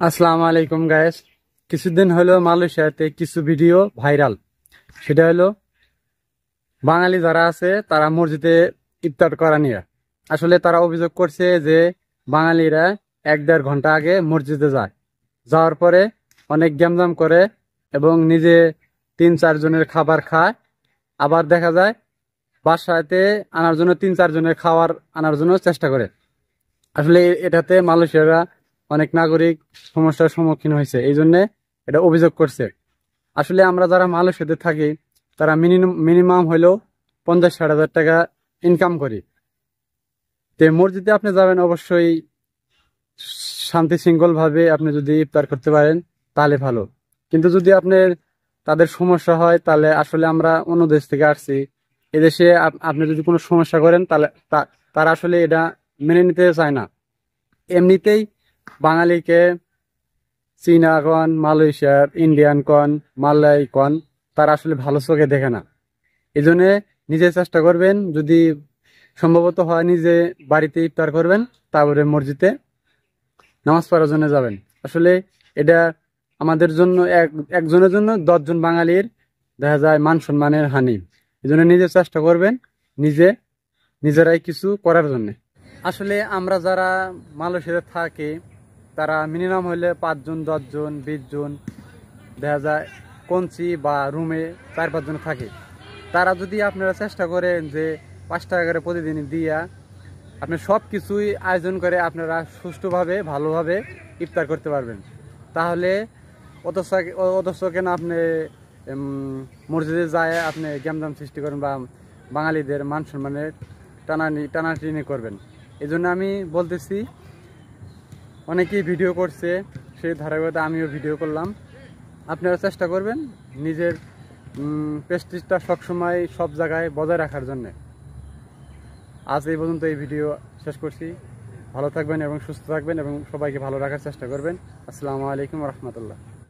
আসসালামু আলাইকুম গায়েস। কিছুদিন হলো মালয়েশিয়াতে কিছু ভিডিও ভাইরাল। সেটা হলো বাঙালি যারা আছে তারা মসজিদে ইফতার করা নিয়ে। আসলে তারা অভিযোগ করছে যে বাঙালিরা 1-1.5 ঘন্টা আগে মসজিদে যায়, যাওয়ার পরে অনেক গ্যামজাম করে এবং নিজে 3-4 জনের খাবার খায়। আবার দেখা যায় বাসাতে আনার জন্য 3-4 জনের খাবার আনার জন্য চেষ্টা করে। আসলে এটাতে মালয়েশিয়ারা অনেক নাগরিক সমস্যার সম্মুখীন হয়েছে, এই জন্য এটা অভিযোগ করছে। আসলে আমরা যারা মালয়েশিয়াতে থাকি তারা মিনিমাম হইলেও 50-60 হাজার টাকা ইনকাম করি। তো মসজিদে আপনি যাবেন অবশ্যই শান্তি শৃঙ্খল ভাবে আপনি যদি ইফতার করতে পারেন তাহলে ভালো। কিন্তু যদি আপনার তাদের সমস্যা হয় তাহলে আসলে আমরা অন্য দেশ থেকে আসছি, এদেশে আপনি যদি কোনো সমস্যা করেন তাহলে তারা আসলে এটা মেনে নিতে চায় না। এমনিতেই বাঙালিকে চীনা কন, মালয়েশিয়ার ইন্ডিয়ান কন, মালয় কন, তারা আসলে ভালো চোখে দেখে না। এই জন্য নিজে চেষ্টা করবেন, যদি সম্ভবত হয় নিজে বাড়িতে ইফতার করবেন, তারপরে মসজিদে নামাজ পড়ার জন্য যাবেন। আসলে এটা আমাদের জন্য একজনের জন্য 10 জন বাঙালির দেখা যায় মান সম্মানের হানি। এই জন্য নিজে চেষ্টা করবেন নিজেরাই কিছু করার জন্য। আসলে আমরা যারা মালয়েশিয়াতে থাকি তারা মিনিমাম হলে 5 জন, 10 জন, 20 জন দেখা যায় কঞ্চি বা রুমে 4-5 জন থাকে। তারা যদি আপনারা চেষ্টা করেন যে 5 টাকা করে প্রতিদিন দিয়া আপনি সব কিছুই আয়োজন করে আপনারা সুষ্ঠুভাবে ভালোভাবে ইফতার করতে পারবেন, তাহলে অথচ কেন আপনি মসজিদে যায় আপনি গ্যামজাম সৃষ্টি করেন বা বাঙালিদের মান সম্মানের টানাটানি করবেন। এই জন্য আমি বলতেছি, অনেকেই ভিডিও করছে, সেই ধারাবাহিকতা আমিও ভিডিও করলাম। আপনারা চেষ্টা করবেন নিজের প্রেস্টিজটা সবসময় সব জায়গায় বজায় রাখার জন্য। আজ এই পর্যন্ত এই ভিডিও শেষ করছি। ভালো থাকবেন এবং সুস্থ থাকবেন এবং সবাইকে ভালো রাখার চেষ্টা করবেন। আসসালামু আলাইকুম রহমতুল্লাহ।